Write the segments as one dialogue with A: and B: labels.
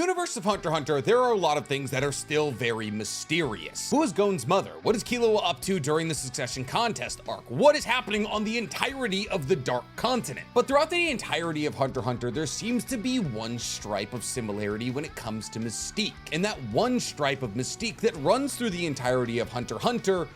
A: universe of Hunter x Hunter, there are a lot of things that are still very mysterious. Who is Gon's mother? What is Killua up to during the Succession Contest arc? What is happening on the entirety of the Dark Continent? But throughout the entirety of Hunter x Hunter, there seems to be one stripe of similarity when it comes to mystique. And that one stripe of mystique that runs through the entirety of Hunter x Hunter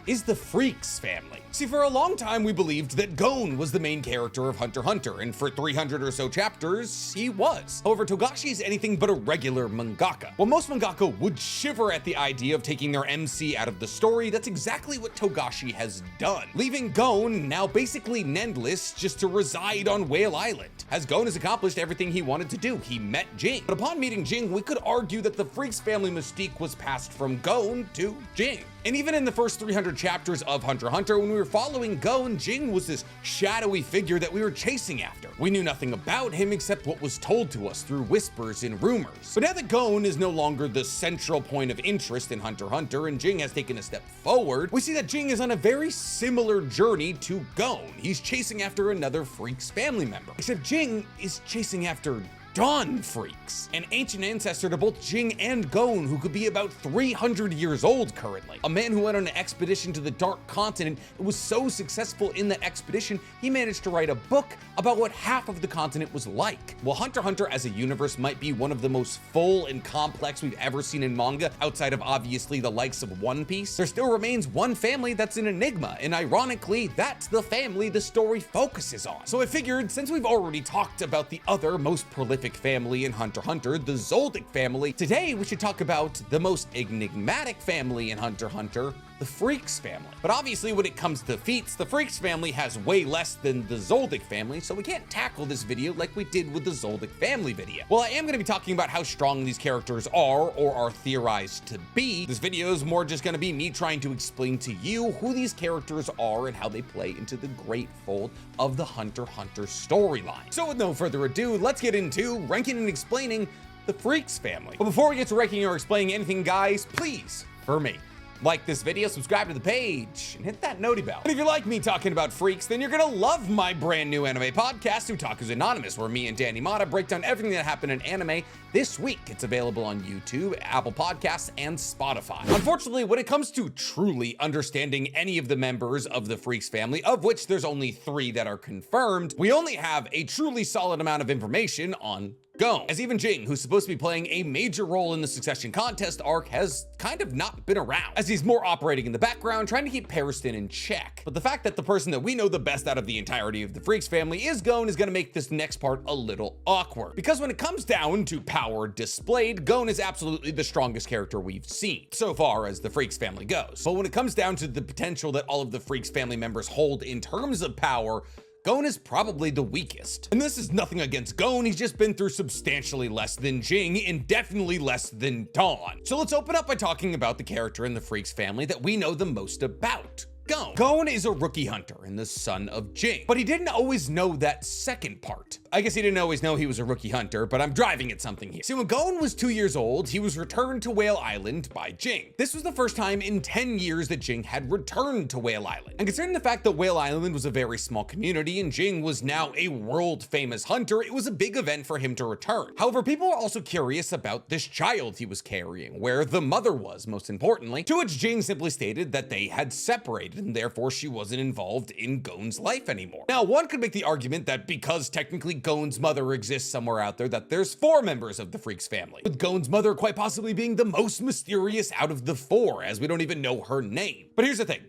A: is the Freecss family. See, for a long time, we believed that Gon was the main character of Hunter x Hunter, and for 300 or so chapters, he was. However, Togashi is anything but a regular mangaka. While most mangaka would shiver at the idea of taking their MC out of the story, that's exactly what Togashi has done, leaving Gon, now basically nendless, just to reside on Whale Island. As Gon has accomplished everything he wanted to do, he met Jing. But upon meeting Jing, we could argue that the Freecss family mystique was passed from Gon to Jing. And even in the first 300 chapters of Hunter x Hunter, when we were following Gon, Jing was this shadowy figure that we were chasing after. We knew nothing about him except what was told to us through whispers and rumors. But now that Gon is no longer the central point of interest in Hunter x Hunter and Jing has taken a step forward, we see that Jing is on a very similar journey to Gon. He's chasing after another Freecss family member. Except Jing is chasing after Dawn Freecss, an ancient ancestor to both Jing and Gon who could be about 300 years old currently. A man who went on an expedition to the Dark Continent and was so successful in that expedition, he managed to write a book about what half of the continent was like. While Hunter x Hunter as a universe might be one of the most full and complex we've ever seen in manga, outside of obviously the likes of One Piece, there still remains one family that's an enigma, and ironically, that's the family the story focuses on. So I figured, since we've already talked about the other most prolific family in Hunter x Hunter, the Zoldyck family, today we should talk about the most enigmatic family in Hunter x Hunter, the Freecss family. But obviously when it comes to feats, the Freecss family has way less than the Zoldyck family, so we can't tackle this video like we did with the Zoldyck family video. Well, I am going to be talking about how strong these characters are or are theorized to be. This video is more just going to be me trying to explain to you who these characters are and how they play into the great fold of the Hunter x Hunter storyline. So with no further ado, let's get into ranking and explaining the Freecss family. But before we get to ranking or explaining anything, guys, please, for me, like this video, subscribe to the page, and hit that noti bell. And if you like me talking about Freecss, then you're gonna love my brand new anime podcast, Otaku's Anonymous, where me and Danny Mata break down everything that happened in anime this week. It's available on YouTube, Apple Podcasts, and Spotify. Unfortunately, when it comes to truly understanding any of the members of the Freecss family, of which there's only 3 that are confirmed, we only have a truly solid amount of information on Gon, as even Jing, who's supposed to be playing a major role in the Succession Contest arc, has kind of not been around, as he's more operating in the background, trying to keep Periston in check. But the fact that the person that we know the best out of the entirety of the Freecss family is Gon is gonna make this next part a little awkward. Because when it comes down to power displayed, Gon is absolutely the strongest character we've seen, so far as the Freecss family goes. But when it comes down to the potential that all of the Freecss family members hold in terms of power, Gon is probably the weakest. And this is nothing against Gon, he's just been through substantially less than Jing and definitely less than Dawn. So let's open up by talking about the character in the Freecss family that we know the most about. Gon. Gon is a rookie hunter and the son of Jing, but he didn't always know that second part. I guess he didn't always know he was a rookie hunter, but I'm driving at something here. See, when Gon was 2 years old, he was returned to Whale Island by Jing. This was the first time in 10 years that Jing had returned to Whale Island. And considering the fact that Whale Island was a very small community and Jing was now a world famous hunter, it was a big event for him to return. However, people were also curious about this child he was carrying, where the mother was, most importantly, to which Jing simply stated that they had separated and therefore she wasn't involved in Gon's life anymore. Now, one could make the argument that because technically Gon's mother exists somewhere out there, that there's 4 members of the Freecss family, with Gon's mother quite possibly being the most mysterious out of the 4, as we don't even know her name. But here's the thing.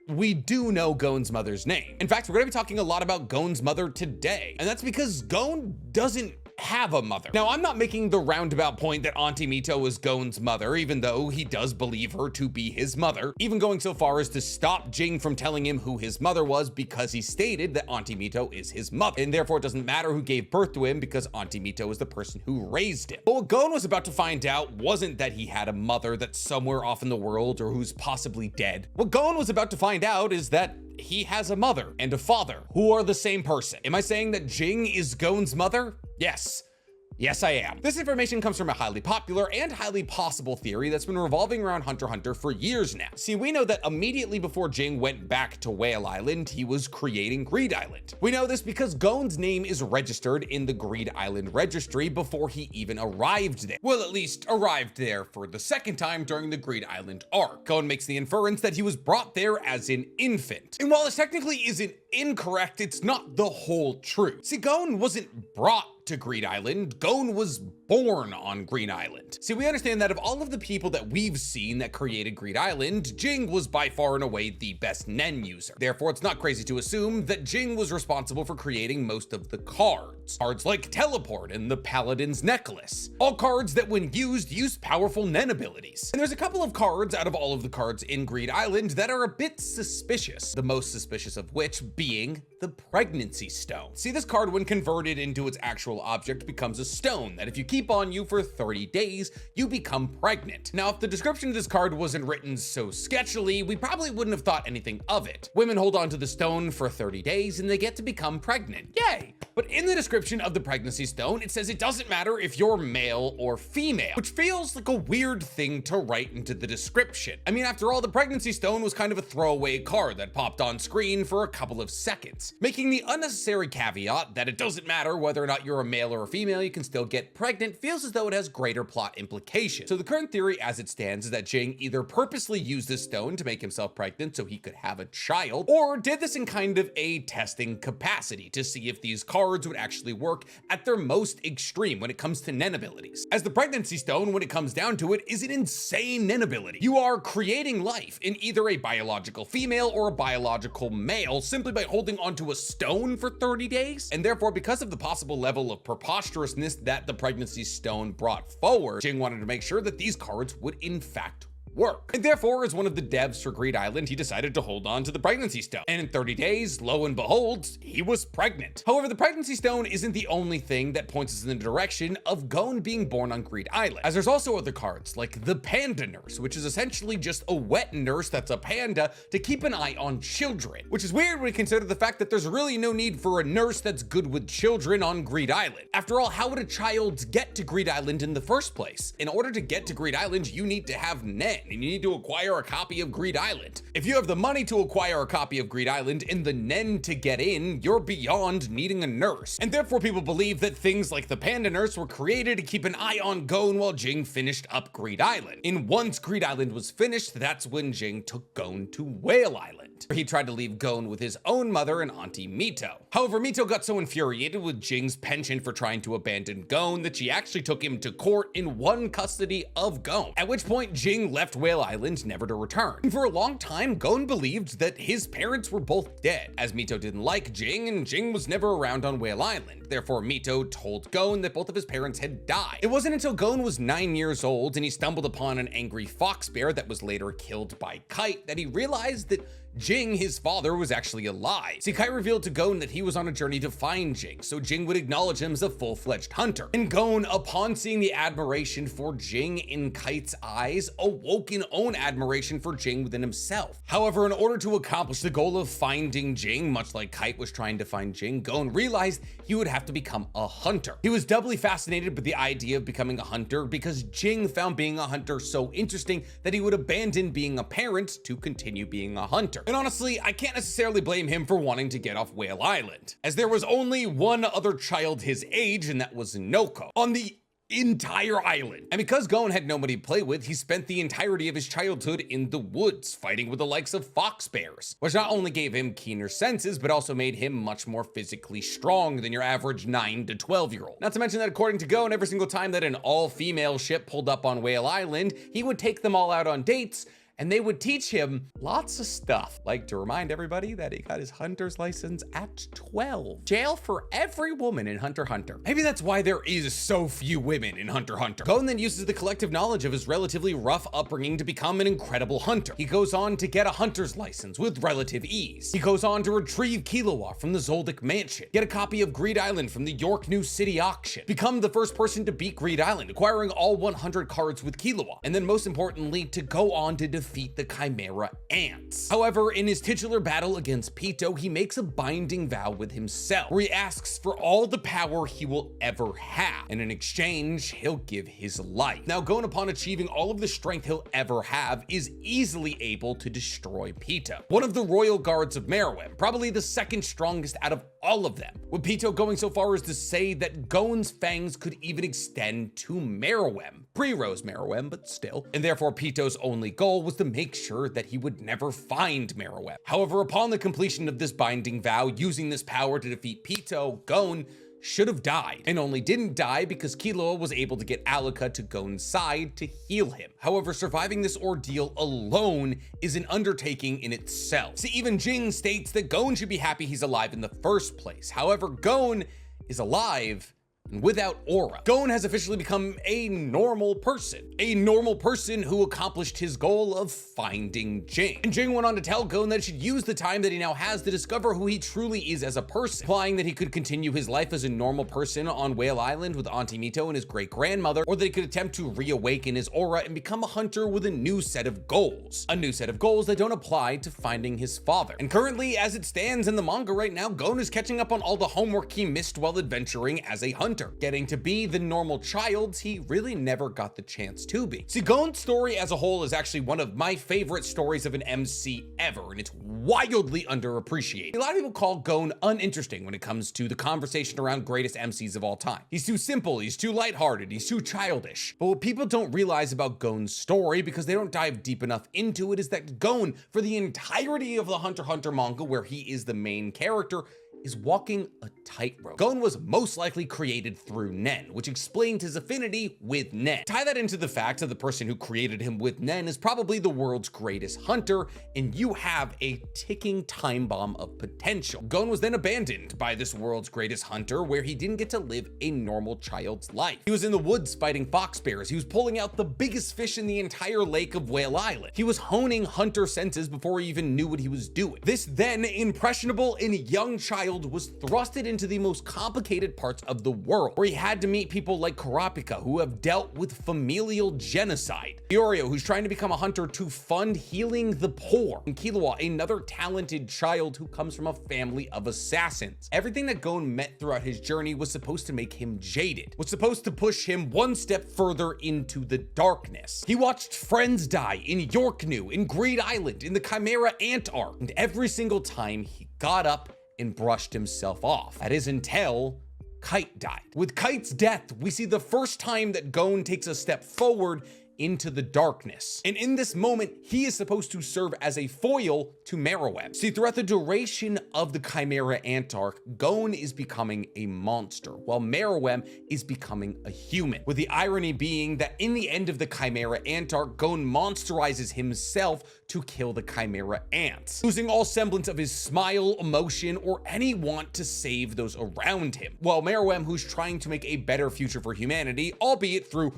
A: We do know Gon's mother's name. In fact, we're gonna be talking a lot about Gon's mother today, and that's because Gon doesn't have a mother. Now, I'm not making the roundabout point that Auntie Mito is Gon's mother, even though he does believe her to be his mother, even going so far as to stop Jing from telling him who his mother was because he stated that Auntie Mito is his mother, and therefore it doesn't matter who gave birth to him because Auntie Mito is the person who raised him. But what Gon was about to find out wasn't that he had a mother that's somewhere off in the world or who's possibly dead. What Gon was about to find out is that he has a mother and a father who are the same person. Am I saying that Jing is Gon's mother? Yes. Yes, I am. This information comes from a highly popular and highly possible theory that's been revolving around Hunter x Hunter for years now. See, we know that immediately before Jing went back to Whale Island, he was creating Greed Island. We know this because Gon's name is registered in the Greed Island registry before he even arrived there. Well, at least arrived there for the second time during the Greed Island arc. Gon makes the inference that he was brought there as an infant. And while this technically isn't incorrect, it's not the whole truth. See, Gon wasn't brought to Greed Island, Gon was born on Green Island. See, we understand that of all of the people that we've seen that created Greed Island, Jing was by far and away the best Nen user. Therefore, it's not crazy to assume that Jing was responsible for creating most of the cards. Cards like Teleport and the Paladin's Necklace. All cards that when used, use powerful Nen abilities. And there's a couple of cards out of all of the cards in Greed Island that are a bit suspicious. The most suspicious of which being the Pregnancy Stone. See, this card when converted into its actual object becomes a stone that if you keep on you for 30 days, you become pregnant. Now, if the description of this card wasn't written so sketchily, we probably wouldn't have thought anything of it. Women hold on to the stone for 30 days and they get to become pregnant. Yay! But in the description of the Pregnancy Stone, it says it doesn't matter if you're male or female, which feels like a weird thing to write into the description. I mean, after all, the Pregnancy Stone was kind of a throwaway card that popped on screen for a couple of seconds, making the unnecessary caveat that it doesn't matter whether or not you're a male or a female, you can still get pregnant, feels as though it has greater plot implications. So the current theory as it stands is that Jing either purposely used this stone to make himself pregnant so he could have a child, or did this in kind of a testing capacity to see if these cards would actually work at their most extreme when it comes to Nen abilities. As the Pregnancy Stone, when it comes down to it, is an insane Nen ability. You are creating life in either a biological female or a biological male simply by holding onto a stone for 30 days. And therefore, because of the possible level of preposterousness that the Pregnancy Stone brought forward, Jing wanted to make sure that these cards would in fact work. And therefore, as one of the devs for Greed Island, he decided to hold on to the Pregnancy Stone. And in 30 days, lo and behold, he was pregnant. However, the Pregnancy Stone isn't the only thing that points us in the direction of Gon being born on Greed Island, as there's also other cards like the Panda Nurse, which is essentially just a wet nurse that's a panda to keep an eye on children, which is weird when you consider the fact that there's really no need for a nurse that's good with children on Greed Island. After all, how would a child get to Greed Island in the first place? In order to get to Greed Island, you need to have Nen, and you need to acquire a copy of Greed Island. If you have the money to acquire a copy of Greed Island and the Nen to get in, you're beyond needing a nurse. And therefore people believe that things like the Panda Nurse were created to keep an eye on Gon while Jing finished up Greed Island. And once Greed Island was finished, that's when Jing took Gon to Whale Island. He tried to leave Gon with his own mother and Auntie Mito. However, Mito got so infuriated with Jing's penchant for trying to abandon Gon that she actually took him to court and won custody of Gon, at which point Jing left Whale Island never to return. And for a long time, Gon believed that his parents were both dead, as Mito didn't like Jing and Jing was never around on Whale Island. Therefore, Mito told Gon that both of his parents had died. It wasn't until Gon was 9 years old and he stumbled upon an angry fox bear that was later killed by Kite that he realized that Jing, his father, was actually alive. See, Kite revealed to Gon that he was on a journey to find Jing, so Jing would acknowledge him as a full-fledged hunter. And Gon, upon seeing the admiration for Jing in Kite's eyes, awoke an own admiration for Jing within himself. However, in order to accomplish the goal of finding Jing, much like Kite was trying to find Jing, Gon realized he would have to become a hunter. He was doubly fascinated with the idea of becoming a hunter because Jing found being a hunter so interesting that he would abandon being a parent to continue being a hunter. And honestly, I can't necessarily blame him for wanting to get off Whale Island, as there was only one other child his age, and that was Noko, on the entire island. And because Gon had nobody to play with, he spent the entirety of his childhood in the woods, fighting with the likes of fox bears, which not only gave him keener senses, but also made him much more physically strong than your average 9 to 12-year-old. Not to mention that according to Gon, every single time that an all-female ship pulled up on Whale Island, he would take them all out on dates, and they would teach him lots of stuff, like to remind everybody that he got his hunter's license at 12. Jail for every woman in Hunter x Hunter. Maybe that's why there is so few women in Hunter x Hunter. Gon then uses the collective knowledge of his relatively rough upbringing to become an incredible hunter. He goes on to get a hunter's license with relative ease. He goes on to retrieve Killua from the Zoldyck Mansion, get a copy of Greed Island from the York New City auction, become the first person to beat Greed Island, acquiring all 100 cards with Killua, and then most importantly, to go on to defeat defeat the Chimera Ants. However, in his titular battle against Pito, he makes a binding vow with himself, where he asks for all the power he will ever have, and in exchange, he'll give his life. Now, Gon, upon achieving all of the strength he'll ever have, is easily able to destroy Pito, one of the royal guards of Meruem, probably the second strongest out of all of them, with Pito going so far as to say that Gon's fangs could even extend to Meruem, pre-Rose Meruem, but still, and therefore Pito's only goal was to make sure that he would never find Meruem. However, upon the completion of this binding vow, using this power to defeat Pito, Gon should have died, and only didn't die because Killua was able to get Alaka to Gon's side to heal him. However, surviving this ordeal alone is an undertaking in itself. See, even Jing states that Gon should be happy he's alive in the first place. However, Gon is alive and without aura. Gon has officially become a normal person who accomplished his goal of finding Jing. And Jing went on to tell Gon that he should use the time that he now has to discover who he truly is as a person, implying that he could continue his life as a normal person on Whale Island with Auntie Mito and his great-grandmother, or that he could attempt to reawaken his aura and become a hunter with a new set of goals. A new set of goals that don't apply to finding his father. And currently, as it stands in the manga right now, Gon is catching up on all the homework he missed while adventuring as a hunter, getting to be the normal child he really never got the chance to be. See, Gon's story as a whole is actually one of my favorite stories of an MC ever, and it's wildly underappreciated. A lot of people call Gon uninteresting when it comes to the conversation around greatest MCs of all time. He's too simple, he's too lighthearted, he's too childish. But what people don't realize about Gon's story, because they don't dive deep enough into it, is that Gon, for the entirety of the Hunter x Hunter manga, where he is the main character, is walking a tightrope. Gon was most likely created through Nen, which explains his affinity with Nen. Tie that into the fact that the person who created him with Nen is probably the world's greatest hunter, and you have a ticking time bomb of potential. Gon was then abandoned by this world's greatest hunter, where he didn't get to live a normal child's life. He was in the woods fighting fox bears. He was pulling out the biggest fish in the entire lake of Whale Island. He was honing hunter senses before he even knew what he was doing. This then impressionable and young child was thrusted into the most complicated parts of the world, where he had to meet people like Kurapika, who have dealt with familial genocide, Iorio, who's trying to become a hunter to fund healing the poor, and Killua, another talented child who comes from a family of assassins. Everything that Gon met throughout his journey was supposed to make him jaded, was supposed to push him one step further into the darkness. He watched friends die in Yorknu, in Greed Island, in the Chimera Ant arc, and every single time he got up and brushed himself off. That is until Kite died. With Kite's death, we see the first time that Gon takes a step forward into the darkness. And in this moment, he is supposed to serve as a foil to Meruem. See, throughout the duration of the Chimera Ant arc, Gon is becoming a monster, while Meruem is becoming a human. With the irony being that in the end of the Chimera Ant arc, Gon monsterizes himself to kill the Chimera Ants, losing all semblance of his smile, emotion, or any want to save those around him. While Meruem, who's trying to make a better future for humanity, albeit through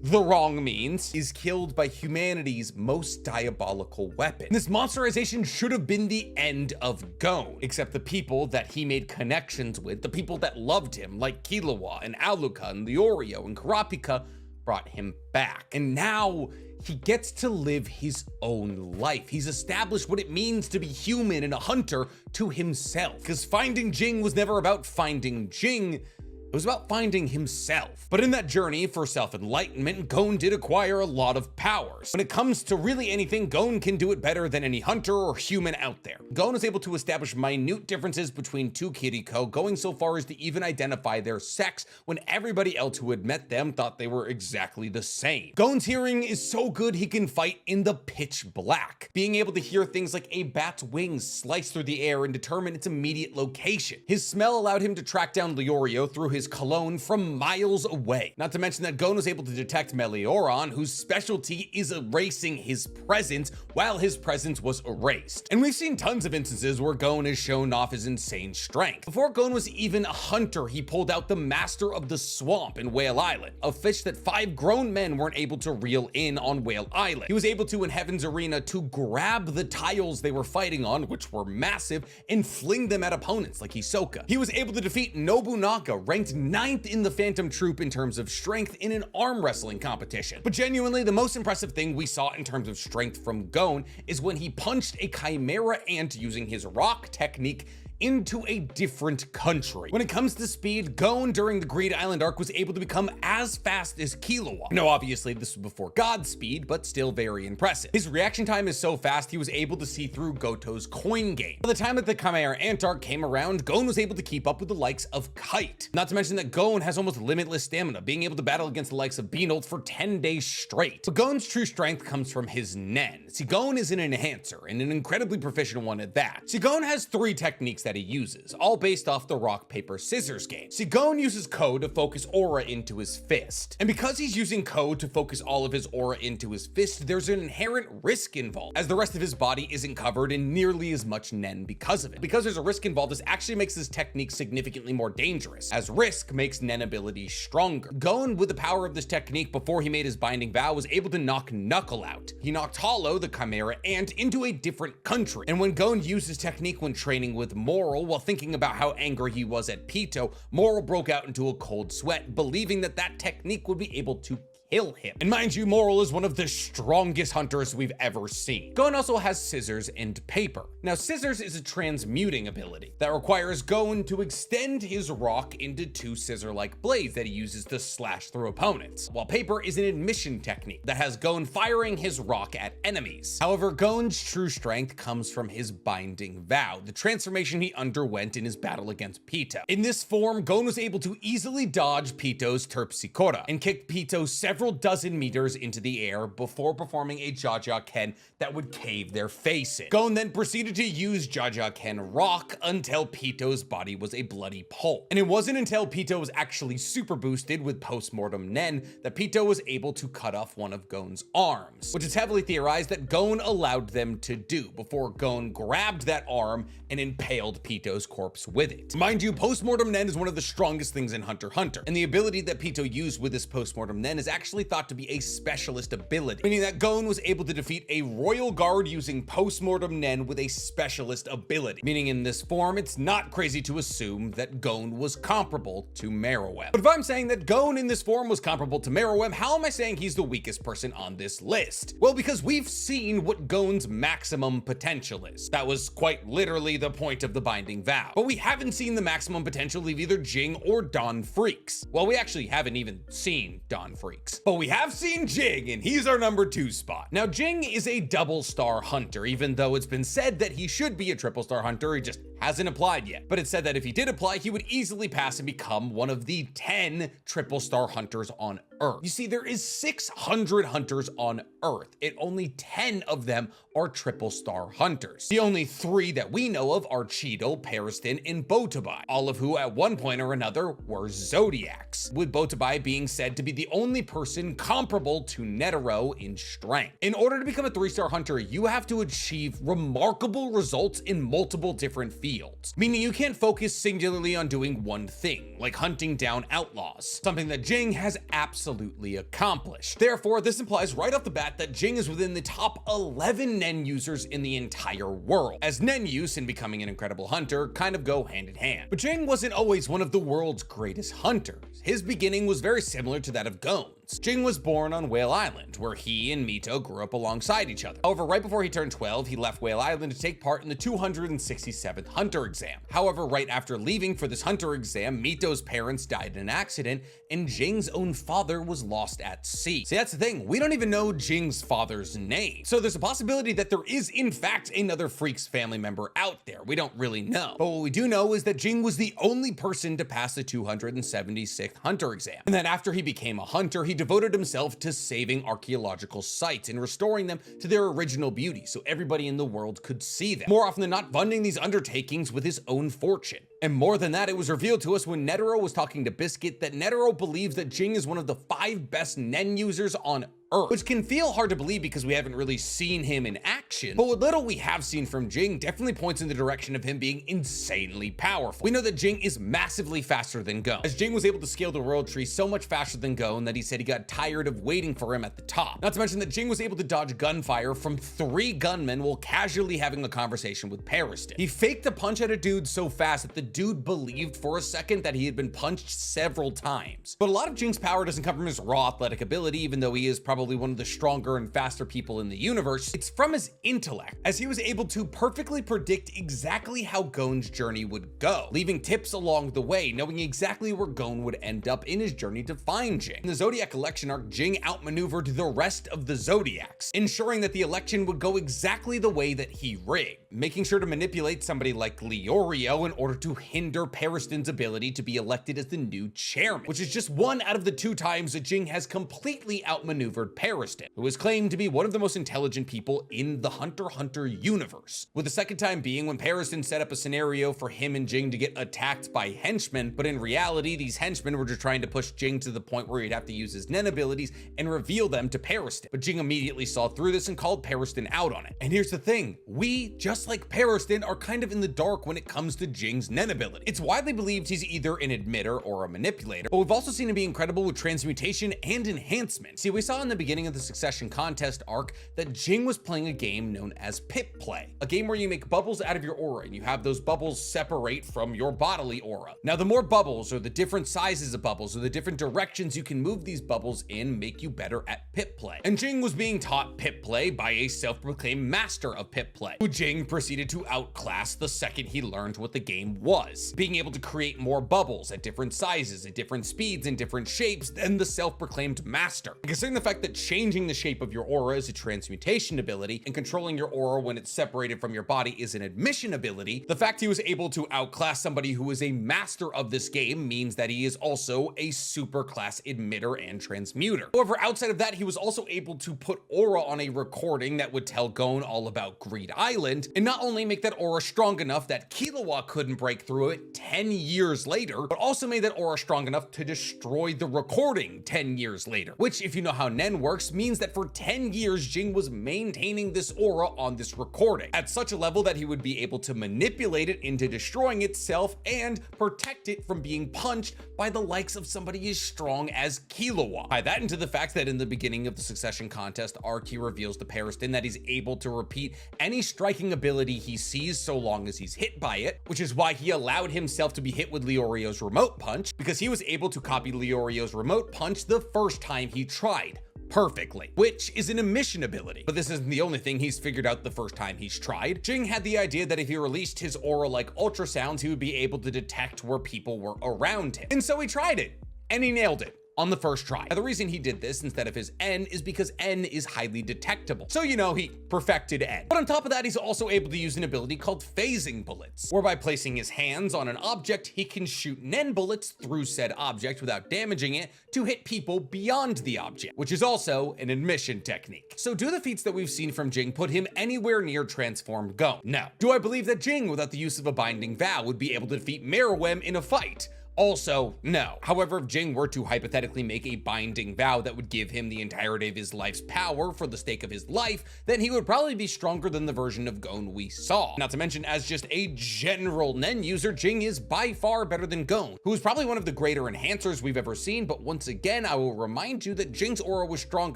A: the wrong means, is killed by humanity's most diabolical weapon. This monsterization should have been the end of Gon, except the people that he made connections with, the people that loved him, like Killua and Aluka and Leorio and Kurapika, brought him back. And now he gets to live his own life. He's established what it means to be human and a hunter to himself. Because finding Jing was never about finding Jing, it was about finding himself. But in that journey for self-enlightenment, Gon did acquire a lot of powers. When it comes to really anything, Gon can do it better than any hunter or human out there. Gon is able to establish minute differences between two Kiriko, going so far as to even identify their sex when everybody else who had met them thought they were exactly the same. Gon's hearing is so good he can fight in the pitch black, being able to hear things like a bat's wings slice through the air and determine its immediate location. His smell allowed him to track down Leorio through his cologne from miles away. Not to mention that Gon was able to detect Melioron, whose specialty is erasing his presence while his presence was erased. And we've seen tons of instances where Gon has shown off his insane strength. Before Gon was even a hunter, he pulled out the Master of the Swamp in Whale Island, a fish that 5 grown men weren't able to reel in on Whale Island. He was able to, in Heaven's Arena, to grab the tiles they were fighting on, which were massive, and fling them at opponents like Hisoka. He was able to defeat Nobunaga, ranked ranked 9th in the Phantom Troop in terms of strength in an arm wrestling competition. But genuinely, the most impressive thing we saw in terms of strength from Gon is when he punched a Chimera ant using his rock technique into a different country. When it comes to speed, Gon during the Greed Island arc was able to become as fast as Killua. Now obviously this was before God speed, but still very impressive. His reaction time is so fast he was able to see through Goto's coin game. By the time that the Chimera Ant arc came around, Gon was able to keep up with the likes of Kite. Not to mention that Gon has almost limitless stamina, being able to battle against the likes of Beanolt for 10 days straight. But Gon's true strength comes from his Nen. See, Gon is an enhancer, and an incredibly proficient one at that. See, Gon has 3 techniques that he uses, all based off the rock, paper, scissors game. See, Gon uses Ko to focus aura into his fist. And because he's using Ko to focus all of his aura into his fist, there's an inherent risk involved, as the rest of his body isn't covered in nearly as much Nen because of it. Because there's a risk involved, this actually makes this technique significantly more dangerous, as risk makes Nen abilities stronger. Gon, with the power of this technique before he made his binding vow, was able to knock Knuckle out. He knocked Hollow, the Chimera Ant, into a different country. And when Gon used his technique when training with Moral, while thinking about how angry he was at Pito, Moral broke out into a cold sweat, believing that that technique would be able to kill him. And mind you, Moral is one of the strongest hunters we've ever seen. Gon also has Scissors and Paper. Now, Scissors is a transmuting ability that requires Gon to extend his rock into 2 scissor-like blades that he uses to slash through opponents, while Paper is an admission technique that has Gon firing his rock at enemies. However, Gon's true strength comes from his binding vow, the transformation he underwent in his battle against Pito. In this form, Gon was able to easily dodge Pito's Terpsichore and kick Pito several dozen meters into the air before performing a Jaja Ken that would cave their face in. Gon then proceeded to use Jaja Ken Rock until Pito's body was a bloody pulp. And it wasn't until Pito was actually super boosted with postmortem Nen that Pito was able to cut off one of Gon's arms, which is heavily theorized that Gon allowed them to do before Gon grabbed that arm and impaled Pito's corpse with it. Mind you, postmortem Nen is one of the strongest things in Hunter x Hunter, and the ability that Pito used with this postmortem Nen is actually thought to be a specialist ability, meaning that Gon was able to defeat a royal guard using postmortem Nen with a specialist ability, meaning in this form, it's not crazy to assume that Gon was comparable to Meruem. But if I'm saying that Gon in this form was comparable to Meruem, how am I saying he's the weakest person on this list? Well, because we've seen what Gon's maximum potential is. That was quite literally the point of the binding vow. But we haven't seen the maximum potential of either Jing or Don Freecss. Well, we actually haven't even seen Don Freecss, but we have seen Jing, and he's our number 2 spot. Now, Jing is a double star hunter, even though it's been said that he should be a triple star hunter, he just hasn't applied yet. But it's said that if he did apply, he would easily pass and become one of the 10 triple star hunters on Earth. You see, there is 600 hunters on Earth, and only 10 of them are triple star hunters. The only 3 that we know of are Cheeto, Periston, and Botobai, all of who at one point or another were Zodiacs, with Botobai being said to be the only person comparable to Netero in strength. In order to become a 3-star hunter, you have to achieve remarkable results in multiple different fields, meaning you can't focus singularly on doing one thing, like hunting down outlaws, something that Jing has absolutely accomplished. Therefore, this implies right off the bat that Jing is within the top 11 Nen users in the entire world, as Nen use and becoming an incredible hunter kind of go hand in hand. But Jing wasn't always one of the world's greatest hunters. His beginning was very similar to that of Gon's. Jing was born on Whale Island, where he and Mito grew up alongside each other. However, right before he turned 12, he left Whale Island to take part in the 267th Hunter exam. However, right after leaving for this Hunter exam, Mito's parents died in an accident, and Jing's own father was lost at sea. See, that's the thing, we don't even know Jing's father's name. So there's a possibility that there is in fact another Freecss family member out there. We don't really know. But what we do know is that Jing was the only person to pass the 276th Hunter exam, and that after he became a hunter, he devoted himself to saving archaeological sites and restoring them to their original beauty so everybody in the world could see them. More often than not, funding these undertakings with his own fortune. And more than that, it was revealed to us when Netero was talking to Biscuit that Netero believes that Jing is one of the 5 best Nen users on Earth, which can feel hard to believe because we haven't really seen him in action, but what little we have seen from Jing definitely points in the direction of him being insanely powerful. We know that Jing is massively faster than Gon, as Jing was able to scale the world tree so much faster than Gon that he said he got tired of waiting for him at the top. Not to mention that Jing was able to dodge gunfire from 3 gunmen while casually having a conversation with Pariston. He faked a punch at a dude so fast that the dude believed for a second that he had been punched several times. But a lot of Jing's power doesn't come from his raw athletic ability, even though he is probably one of the stronger and faster people in the universe. It's from his intellect, as he was able to perfectly predict exactly how Gon's journey would go, leaving tips along the way, knowing exactly where Gon would end up in his journey to find Jing. In the Zodiac election arc, Jing outmaneuvered the rest of the Zodiacs, ensuring that the election would go exactly the way that he rigged, making sure to manipulate somebody like Leorio in order to hinder Pariston's ability to be elected as the new chairman, which is just one out of the 2 times that Jing has completely outmaneuvered Pariston, who is claimed to be one of the most intelligent people in the Hunter x Hunter universe, with the second time being when Pariston set up a scenario for him and Jing to get attacked by henchmen, but in reality these henchmen were just trying to push Jing to the point where he'd have to use his Nen abilities and reveal them to Pariston. But Jing immediately saw through this and called Pariston out on it. And here's the thing, we, just like Pariston, are kind of in the dark when it comes to Jing's Nen ability. It's widely believed he's either an emitter or a manipulator, but we've also seen him be incredible with transmutation and enhancement. See, we saw in the beginning of the Succession Contest arc that Jing was playing a game known as Pip Play, a game where you make bubbles out of your aura and you have those bubbles separate from your bodily aura. Now, the more bubbles, or the different sizes of bubbles, or the different directions you can move these bubbles in, make you better at Pip Play. And Jing was being taught Pip Play by a self-proclaimed master of Pip Play, who Jing proceeded to outclass the second he learned what the game was, being able to create more bubbles at different sizes, at different speeds, and different shapes than the self-proclaimed master. And considering the fact that changing the shape of your aura is a transmutation ability, and controlling your aura when it's separated from your body is an admission ability, the fact he was able to outclass somebody who is a master of this game means that he is also a super class emitter and transmuter. However, outside of that, he was also able to put aura on a recording that would tell Gon all about Greed Island, and not only make that aura strong enough that Killua couldn't break through it 10 years later, but also made that aura strong enough to destroy the recording 10 years later, which, if you know how Nen works, means that for 10 years Jing was maintaining this aura on this recording at such a level that he would be able to manipulate it into destroying itself and protect it from being punched by the likes of somebody as strong as Killua. Tie that into the fact that in the beginning of the Succession Contest arc, he reveals to Pariston that he's able to repeat any striking ability he sees so long as he's hit by it, which is why he allowed himself to be hit with Leorio's remote punch, because he was able to copy Leorio's remote punch the first time he tried perfectly, which is an emission ability. But this isn't the only thing he's figured out the first time he's tried. Jing had the idea that if he released his aura like ultrasounds, he would be able to detect where people were around him. And so he tried it, and he nailed it on the first try. Now, the reason he did this instead of his N is because N is highly detectable. So, you know, he perfected N. But on top of that, he's also able to use an ability called phasing bullets, where by placing his hands on an object, he can shoot Nen bullets through said object without damaging it to hit people beyond the object, which is also an admission technique. So do the feats that we've seen from Jing put him anywhere near transformed Gon? No. Do I believe that Jing, without the use of a binding vow, would be able to defeat Meruem in a fight? Also, no. However, if Jing were to hypothetically make a binding vow that would give him the entirety of his life's power for the stake of his life, then he would probably be stronger than the version of Gon we saw. Not to mention, as just a general Nen user, Jing is by far better than Gon, who is probably one of the greater enhancers we've ever seen, but once again, I will remind you that Jing's aura was strong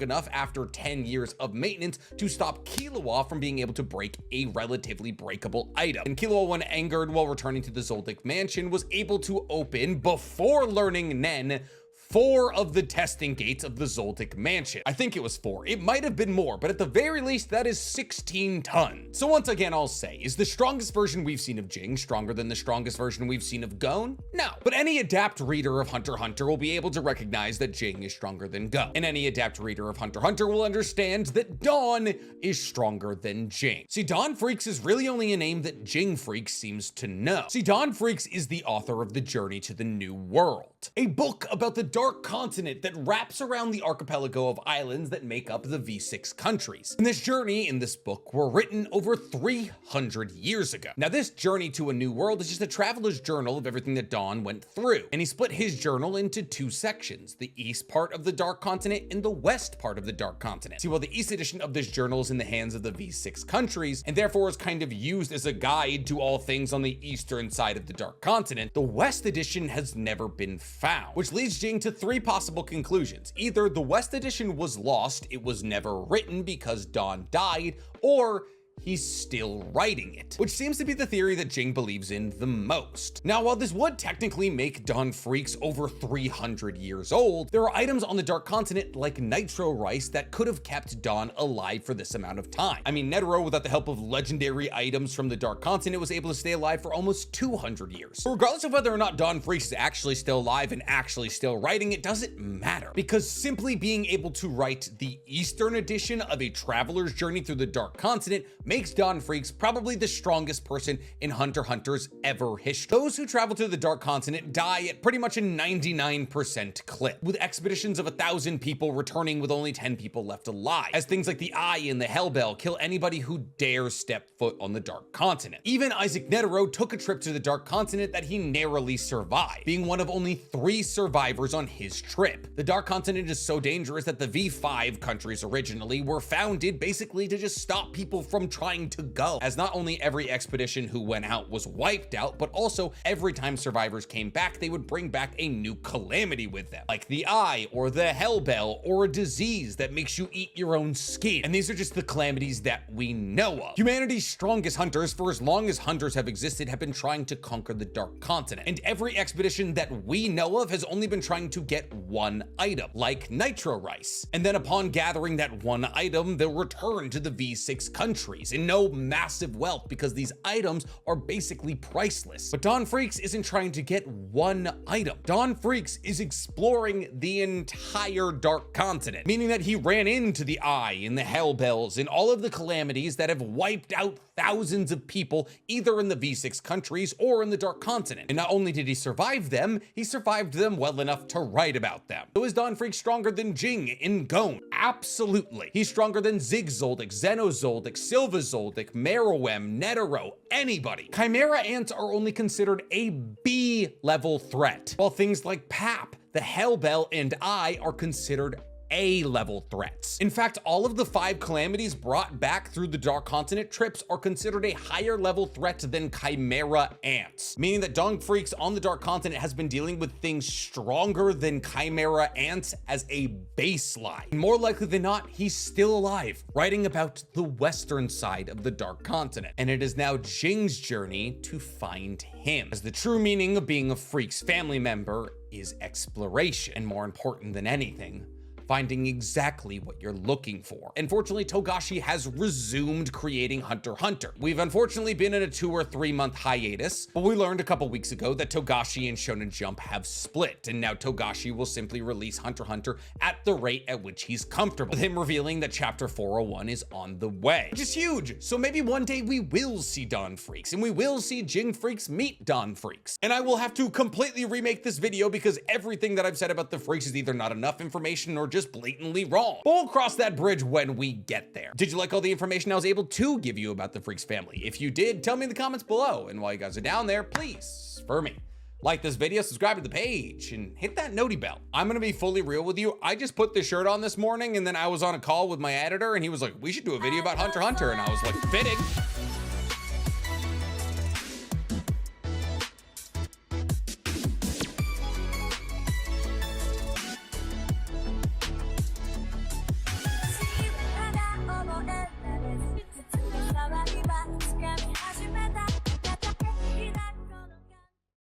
A: enough after 10 years of maintenance to stop Killua from being able to break a relatively breakable item. And Killua, when angered while returning to the Zoldyck mansion, was able to open, before learning Nen, 4 of the testing gates of the Zoldyck mansion. I think it was 4. It might have been more, but at the very least, that is 16 tons. So once again, I'll say, is the strongest version we've seen of Jing stronger than the strongest version we've seen of Gon? No. But any adept reader of Hunter x Hunter will be able to recognize that Jing is stronger than Gon. And any adept reader of Hunter x Hunter will understand that Dawn is stronger than Jing. See, Dawn Freecss is really only a name that Jing Freecss seems to know. See, Dawn Freecss is the author of the Journey to the New World, World, a book about the Dark Continent that wraps around the archipelago of islands that make up the V6 countries. And this journey in this book were written over 300 years ago. Now, this journey to a new world is just a traveler's journal of everything that Don went through, and he split his journal into two sections, the east part of the Dark Continent and the west part of the Dark Continent. See, while the east edition of this journal is in the hands of the V6 countries, and therefore is kind of used as a guide to all things on the eastern side of the Dark Continent, the west edition has never been found, which leads Jing to three possible conclusions. Either the west edition was lost, it was never written because Don died, or he's still writing it, which seems to be the theory that Jing believes in the most. Now, while this would technically make Don Freecss over 300 years old, there are items on the Dark Continent like nitro rice that could have kept Don alive for this amount of time. I mean, Netero, without the help of legendary items from the Dark Continent, was able to stay alive for almost 200 years. But regardless of whether or not Don Freecss is actually still alive and actually still writing, it doesn't matter, because simply being able to write the Eastern edition of a traveler's journey through the Dark Continent makes Don Freecss probably the strongest person in Hunter x Hunter's ever history. Those who travel to the Dark Continent die at pretty much a 99% clip, with expeditions of 1,000 people returning with only 10 people left alive, as things like the Eye and the Hellbell kill anybody who dares step foot on the Dark Continent. Even Isaac Netero took a trip to the Dark Continent that he narrowly survived, being one of only 3 survivors on his trip. The Dark Continent is so dangerous that the V5 countries originally were founded basically to just stop people from trying to go, as not only every expedition who went out was wiped out, but also every time survivors came back, they would bring back a new calamity with them, like the Eye or the Hellbell or a disease that makes you eat your own skin. And these are just the calamities that we know of. Humanity's strongest hunters, for as long as hunters have existed, have been trying to conquer the Dark Continent, and every expedition that we know of has only been trying to get one item, like nitro rice. And then upon gathering that one item, they'll return to the V6 countries in no massive wealth because these items are basically priceless. But Don Freecss isn't trying to get one item. Don Freecss is exploring the entire Dark Continent, meaning that he ran into the Eye and the Hellbells and all of the calamities that have wiped out thousands of people either in the V6 countries or in the Dark Continent. And not only did he survive them, he survived them well enough to write about them. So is Don Freecss stronger than Jing in Gon? Absolutely. He's stronger than Zigzoldyck, Xenozoldyck, Silvazoldyck, Meruem, Netero, anybody. Chimera ants are only considered a B-level threat, while things like Pap, the Hellbell, and Eye are considered A-level threats. In fact, all of the 5 calamities brought back through the Dark Continent trips are considered a higher level threat than Chimera ants, meaning that Don Freecss on the Dark Continent has been dealing with things stronger than Chimera ants as a baseline. More likely than not, he's still alive, writing about the western side of the Dark Continent. And it is now Jing's journey to find him, as the true meaning of being a Freecss family member is exploration, and more important than anything, finding exactly what you're looking for. Unfortunately, Togashi has resumed creating Hunter x Hunter. We've unfortunately been in a 2 or 3 month hiatus, but we learned a couple weeks ago that Togashi and Shonen Jump have split, and now Togashi will simply release Hunter x Hunter at the rate at which he's comfortable, with him revealing that chapter 401 is on the way, which is huge. So maybe one day we will see Don Freecss, and we will see Jing Freecss meet Don Freecss. And I will have to completely remake this video because everything that I've said about the Freecss is either not enough information or just blatantly wrong. But we'll cross that bridge when we get there. Did you like all the information I was able to give you about the Freecss family? If you did, tell me in the comments below. And while you guys are down there, please, for me, like this video, subscribe to the page, and hit that noti bell. I'm gonna be fully real with you. I just put this shirt on this morning, and then I was on a call with my editor, and he was like, we should do a video about Hunter x Hunter. And I was like, fitting.